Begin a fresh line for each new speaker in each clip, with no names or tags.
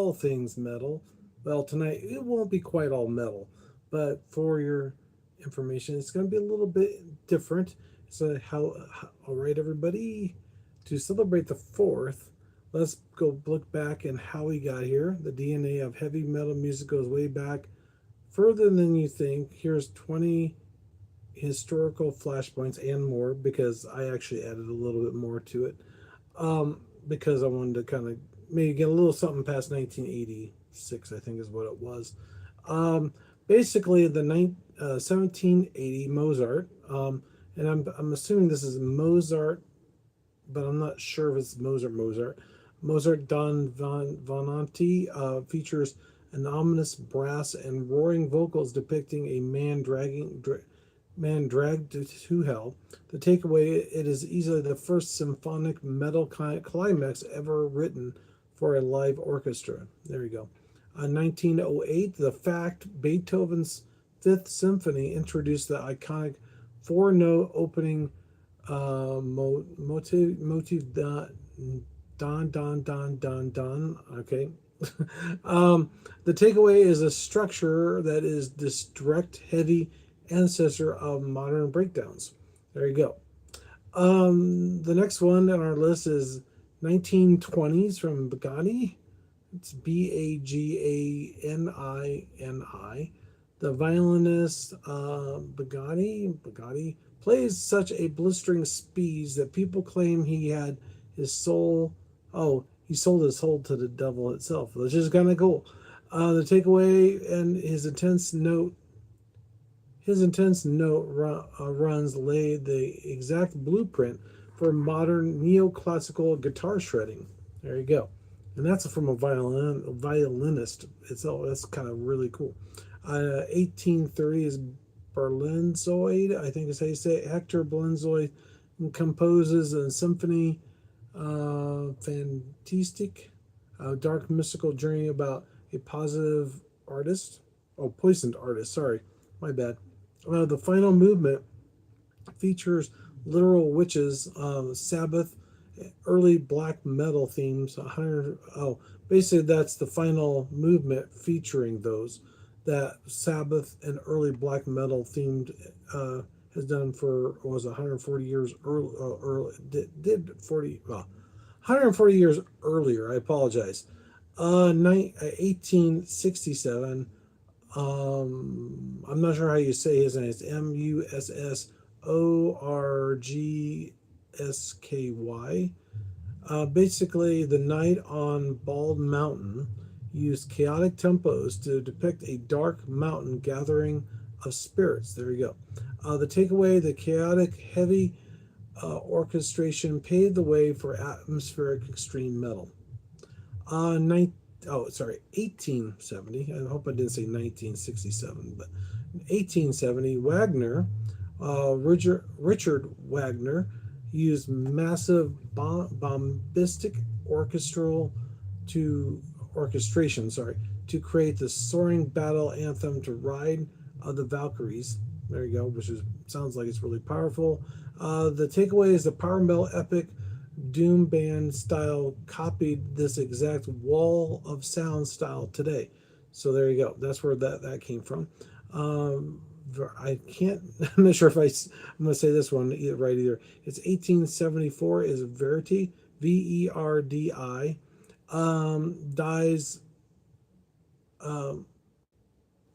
all things metal. Well, tonight it won't be quite all metal, but for your information, it's going to be a little bit different. So, all right, everybody, to celebrate the 4th, let's go look back and how we got here. The DNA of heavy metal music goes way back, further than you think. Here's 20 historical flashpoints and more because I actually added a little bit more to it because I wanted to kind of maybe get a little something past 1986, I think is what it was. Um, Basically, the 1780 Mozart, and I'm assuming this is Mozart, but I'm not sure if it's Mozart. Mozart Don Vonanti features an ominous brass and roaring vocals depicting a man dragged to hell. The takeaway: it is easily the first symphonic metal climax ever written for a live orchestra. There you go. 1908, the fact Beethoven's Fifth Symphony introduced the iconic four-note opening motive don. Okay. The takeaway is a structure that is this direct, heavy ancestor of modern breakdowns. There you go. The next one on our list is 1920s from Bugatti. It's Bagani. The violinist Bugatti plays such a blistering speed that people claim he had his soul. Oh, he sold his soul to the devil itself, which is kind of cool. The takeaway and runs lay the exact blueprint for modern neoclassical guitar shredding. There you go, and that's from a violinist itself. That's kind of really cool. 1830 is Berlinzoid, I think is how you say it. Hector Berlinzoid composes a symphony, fantastic, dark mystical journey about a positive artist. Oh, poisoned artist. Sorry, my bad. The final movement features literal witches, Sabbath, early black metal themes. 100. Oh, basically that's the final movement featuring those that Sabbath and early black metal themed has done for what was it, 140 years early did 40 well 140 years earlier. I apologize. 1867. I'm not sure how you say his name. It's Mussorgsky. Basically, the night on Bald Mountain used chaotic tempos to depict a dark mountain gathering of spirits. There you go. The takeaway: the chaotic, heavy orchestration paved the way for atmospheric extreme metal. Uh, nine, 1870. I hope I didn't say 1967, but 1870, Wagner, Richard Wagner, used massive bombastic orchestration, to create the soaring battle anthem to Ride of the Valkyries. There you go, sounds like it's really powerful. The takeaway is the power metal epic doom band style copied this exact wall of sound style today. So there you go. That's where that came from. I can't. I'm not sure if I'm going to say this one right either. It's 1874 is Verdi, Verdi. Dies.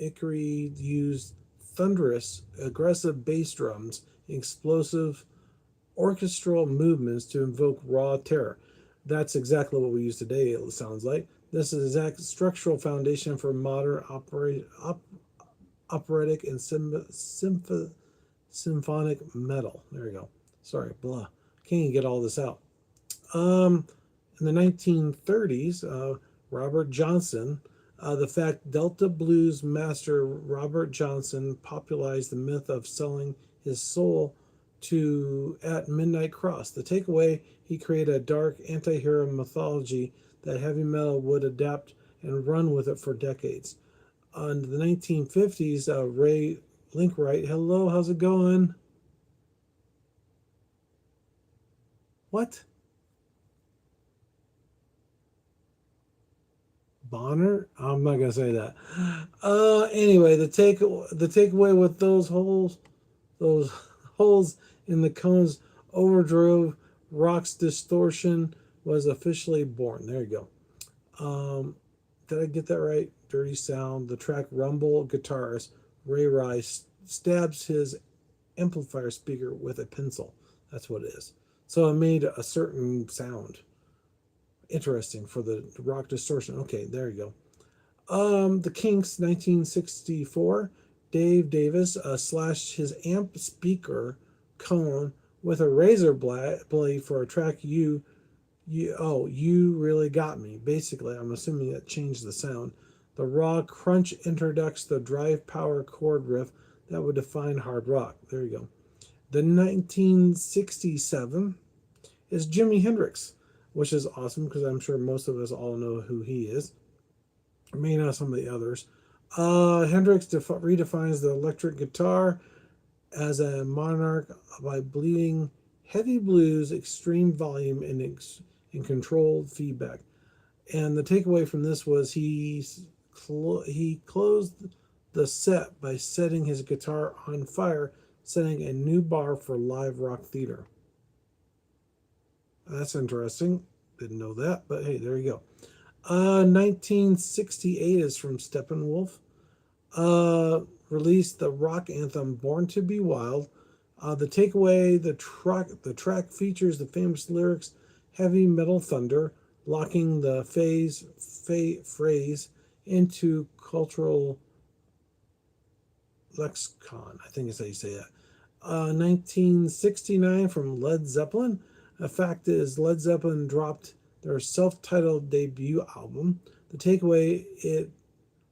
Ikari used thunderous, aggressive bass drums, explosive orchestral movements to invoke raw terror. That's exactly what we use today, it sounds like. This is the exact structural foundation for modern operatic and symphonic metal. There you go. Sorry, blah. Can't even get all this out. In the 1930s, Robert Johnson, the fact Delta blues master Robert Johnson popularized the myth of selling his soul to at Midnight Cross. The takeaway: he created a dark anti-hero mythology that heavy metal would adapt and run with it for decades. In the 1950s, Ray Linkwright, hello, how's it going? What? Bonner. I'm not gonna say that. Anyway, the takeaway with those holes in the cones overdrove rock's distortion was officially born. There you go. Did I get that right? Dirty sound. The track Rumble guitarist Ray Rice stabs his amplifier speaker with a pencil. That's what it is. So it made a certain sound. Interesting for the rock distortion. Okay, there you go. The Kinks, 1964. Dave Davis slashed his amp speaker cone with a razor blade for a track you really got me. Basically, I'm assuming it changed the sound. The raw crunch introduced the drive power chord riff that would define hard rock. There you go. The 1967 is Jimi Hendrix, which is awesome because I'm sure most of us all know who he is. May not some of the others. Hendrix redefines the electric guitar as a monarch by bleeding heavy blues, extreme volume, and controlled feedback. And the takeaway from this was he closed the set by setting his guitar on fire, setting a new bar for live rock theater. That's interesting. Didn't know that, but hey, there you go. 1968 is from Steppenwolf. Released the rock anthem "Born to Be Wild." The takeaway: the track features the famous lyrics "Heavy Metal Thunder," locking the phrase into cultural lexicon. I think is how you say that. 1969 from Led Zeppelin. The fact is, Led Zeppelin dropped their self-titled debut album. The takeaway: it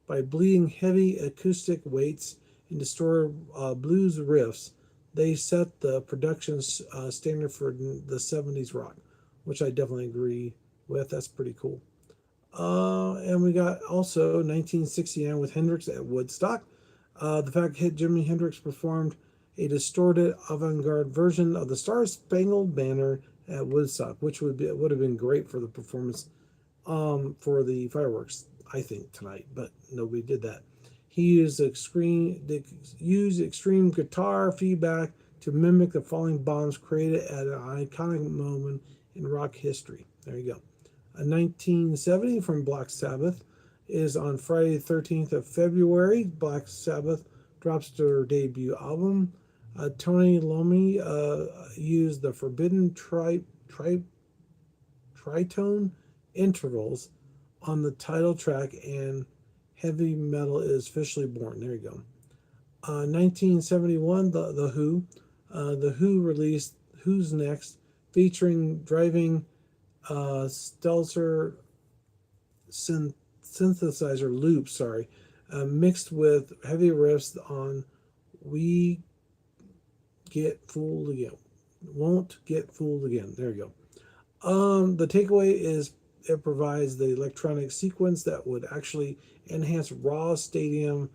by bleeding heavy acoustic weights and distorted blues riffs, they set the production standard for the 70s rock, which I definitely agree with. That's pretty cool. And we got also 1969 with Hendrix at Woodstock. The fact hit Jimi Hendrix performed a distorted avant-garde version of the Star Spangled Banner at Woodstock, which would have been great for the performance for the fireworks, I think, tonight, but nobody did that. He used extreme guitar feedback to mimic the falling bombs created at an iconic moment in rock history. There you go. A 1970 from Black Sabbath is on Friday the 13th of February. Black Sabbath drops their debut album. Tony Iommi used the forbidden tritone intervals on the title track, and heavy metal is officially born. There you go. 1971, the Who. The Who released Who's Next, featuring driving Stelzer synthesizer loops, mixed with heavy riffs on We Get Fooled Again. Won't Get Fooled Again. There you go. The takeaway is it provides the electronic sequence that would actually enhance raw stadium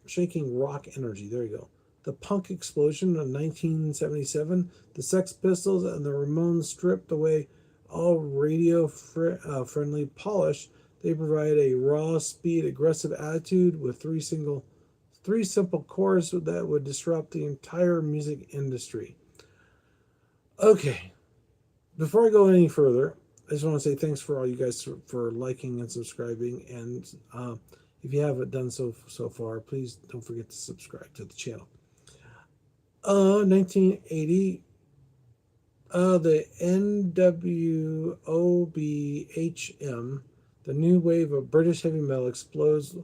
shaking rock energy. There you go. The punk explosion of 1977, the Sex Pistols and the Ramones stripped away all radio friendly polish. They provide a raw, speed, aggressive attitude with three simple chords that would disrupt the entire music industry. Okay, before I go any further, I just want to say thanks for all you guys for liking and subscribing. And if you haven't done so far, please don't forget to subscribe to the channel. 1980, the NWOBHM, the new wave of British heavy metal, explodes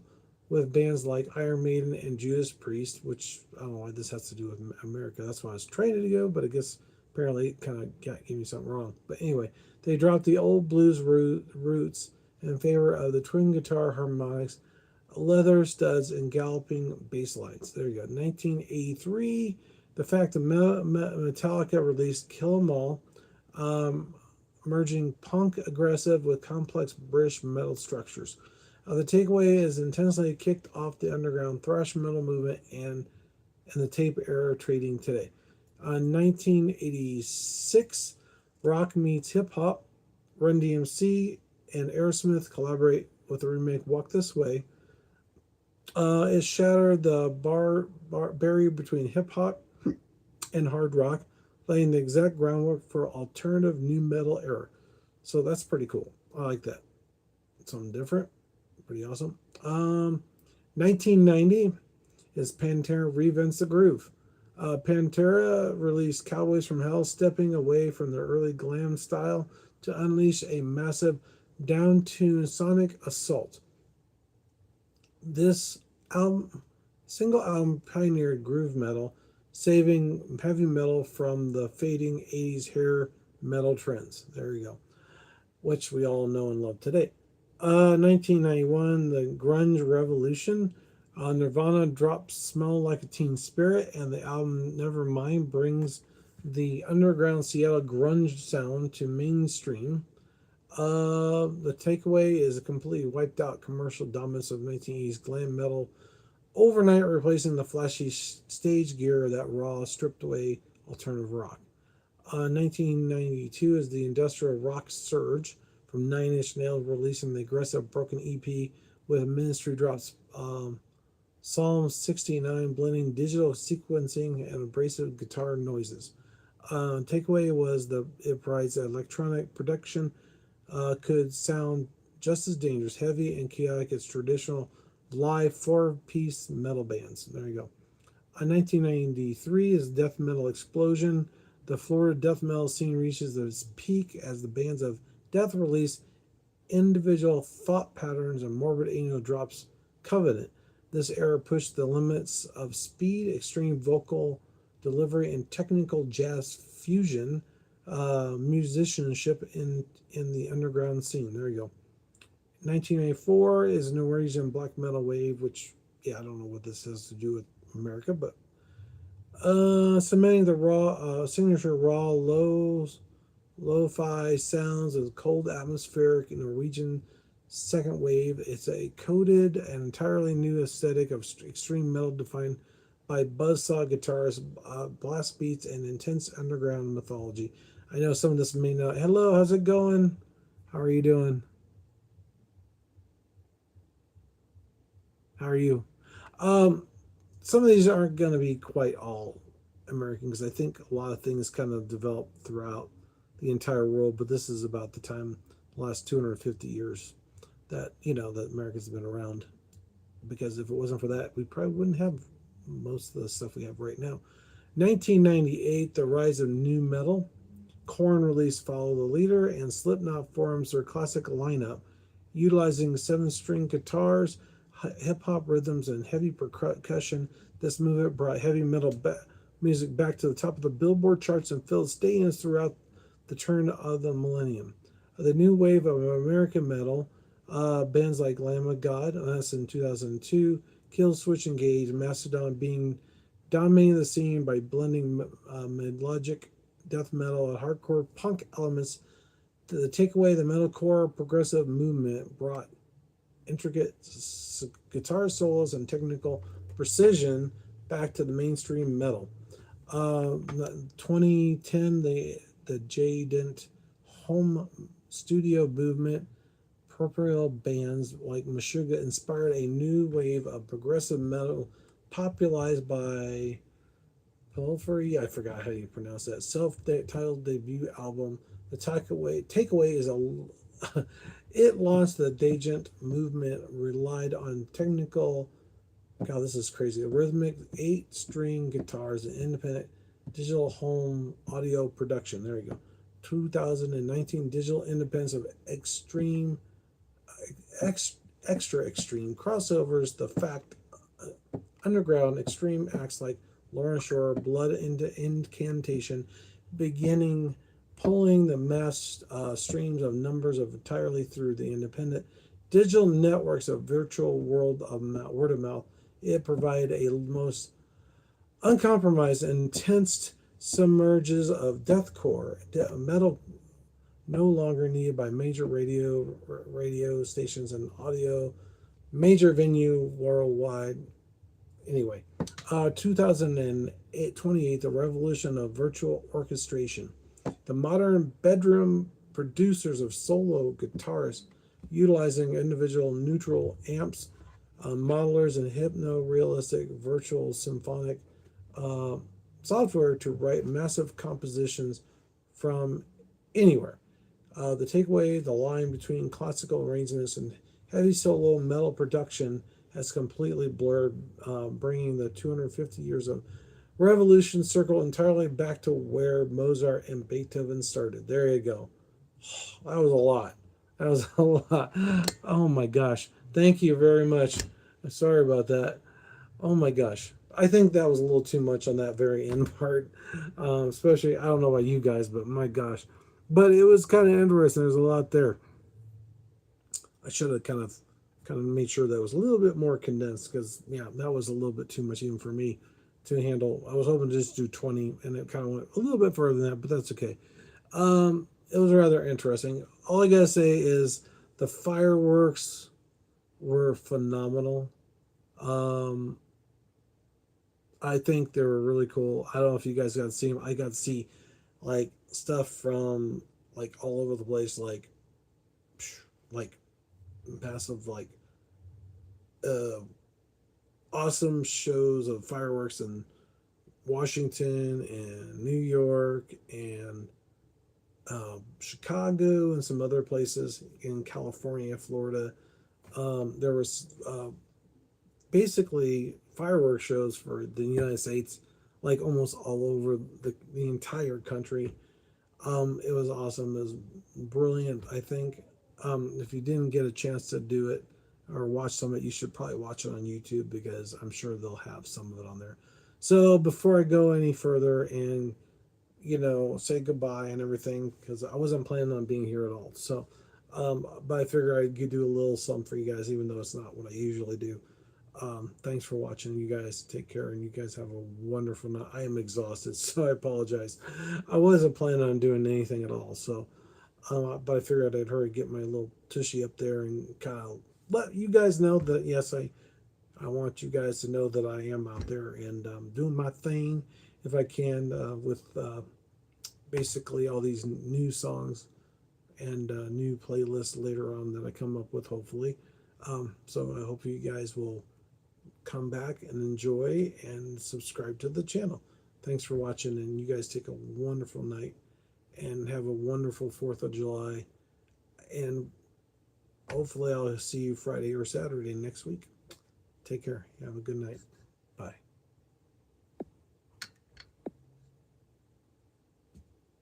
with bands like Iron Maiden and Judas Priest, which I don't know why this has to do with America. That's why I was trying to go, but I guess apparently it kind of gave me something wrong. But anyway, they dropped the old blues roots in favor of the twin guitar harmonics, leather studs, and galloping bass lines. There you go. 1983, the fact that Metallica released Kill 'Em All, merging punk aggressive with complex British metal structures. The takeaway is intensely kicked off the underground thrash metal movement and the tape era trading today. 1986, rock meets hip hop. Run DMC and Aerosmith collaborate with the remake Walk This Way. It shattered the barrier between hip hop and hard rock, laying the exact groundwork for alternative new metal era. So that's pretty cool. I like that. Something different. Pretty awesome. 1990 is Pantera reinvents the groove. Pantera released Cowboys from Hell, stepping away from their early glam style to unleash a massive down-tuned sonic assault. This album, single album pioneered groove metal, saving heavy metal from the fading 80s hair metal trends. There you go, which we all know and love today. 1991, the grunge revolution. Nirvana drops "Smell Like a Teen Spirit," and the album Nevermind brings the underground Seattle grunge sound to mainstream. The takeaway is a completely wiped out commercial dominance of 1980s glam metal, overnight replacing the flashy stage gear that raw, stripped away alternative rock. 1992 is the industrial rock surge from Nine Inch Nails releasing the aggressive Broken EP with Ministry drops Psalm 69 blending digital sequencing and abrasive guitar noises. Takeaway was it provides electronic production could sound just as dangerous, heavy, and chaotic as traditional live four-piece metal bands. There you go. 1993 is Death Metal Explosion. The Florida death metal scene reaches its peak as the bands of death release individual thought patterns and Morbid Angel drops Covenant. This era pushed the limits of speed, extreme vocal delivery, and technical jazz fusion musicianship in the underground scene. There you go. 1994 is Norwegian black metal wave, which, yeah, I don't know what this has to do with America, but cementing the raw, signature raw, lo-fi sounds of cold atmospheric Norwegian second wave. It's a coded and entirely new aesthetic of extreme metal defined by buzzsaw guitars, blast beats, and intense underground mythology. I know some of this may not. Hello, how's it going? How are you doing? How are you? Um, some of these aren't going to be quite all American because I think a lot of things kind of developed throughout the entire world, but this is about the time, the last 250 years, that, that Americans have been around. Because if it wasn't for that, we probably wouldn't have most of the stuff we have right now. 1998, the rise of new metal. Korn released Follow the Leader, and Slipknot forms their classic lineup, utilizing seven-string guitars, hip-hop rhythms, and heavy percussion. This movement brought heavy metal music back to the top of the Billboard charts and filled stadiums throughout the turn of the millennium. The new wave of American metal, bands like Lamb of God, that's in 2002, Killswitch Engage, Mastodon being dominating the scene by blending melodic death metal and hardcore punk elements. The takeaway, the metalcore progressive movement brought intricate guitar solos and technical precision back to the mainstream metal. 2010, the J Dent home studio movement, corporeal bands like Meshuggah inspired a new wave of progressive metal popularized by Pelfrey. I forgot how you pronounce that. Self-titled debut album. The takeaway is it launched the Dagent movement, relied on technical, God, this is crazy, rhythmic 8-string guitars and independent digital home audio production. There you go. 2019 digital independence of extra extreme crossovers. The fact underground extreme acts like Lauren Shore, Blood into Incantation, beginning pulling the mass streams of numbers of entirely through the independent digital networks of virtual world of word of mouth. It provided a most uncompromised, intense submerges of deathcore metal, no longer needed by major radio stations and audio major venue worldwide. Anyway, 2028, the revolution of virtual orchestration. The modern bedroom producers of solo guitars utilizing individual neutral amps, modelers, and hypno-realistic virtual symphonic uh, software to write massive compositions from anywhere. The takeaway, the line between classical arrangements and heavy solo metal production has completely blurred, bringing the 250 years of revolution circle entirely back to where Mozart and Beethoven started. There you go. That was a lot. That was a lot. Oh my gosh. Thank you very much. I'm sorry about that. Oh my gosh. I think that was a little too much on that very end part. Especially, I don't know about you guys, but my gosh. But it was kind of interesting. There's a lot there. I should have kind of made sure that was a little bit more condensed because yeah, that was a little bit too much even for me to handle. I was hoping to just do 20, and it kind of went a little bit further than that, but that's okay. It was rather interesting. All I gotta say is the fireworks were phenomenal. Um, I think they were really cool. I don't know if you guys got to see them. I got to see like stuff from like all over the place, like massive uh awesome shows of fireworks in Washington and New York and Chicago and some other places in California, Florida. There was basically fireworks shows for the United States, like almost all over the entire country. It was awesome. It was brilliant. I think if you didn't get a chance to do it or watch some of it, you should probably watch it on YouTube because I'm sure they'll have some of it on there. So before I go any further and say goodbye and everything, because I wasn't planning on being here at all. So, but I figure I could do a little something for you guys, even though it's not what I usually do. Thanks for watching. You guys take care, and you guys have a wonderful night. I am exhausted, so I apologize. I wasn't planning on doing anything at all, so but I figured I'd hurry get my little tushy up there and kind of let you guys know that yes, I want you guys to know that I am out there and doing my thing if I can with basically all these new songs and new playlists later on that I come up with, hopefully. So I hope you guys will come back and enjoy and subscribe to the channel. Thanks for watching, and you guys take a wonderful night and have a wonderful 4th of July. And hopefully I'll see you Friday or Saturday next week. Take care. Have a good night.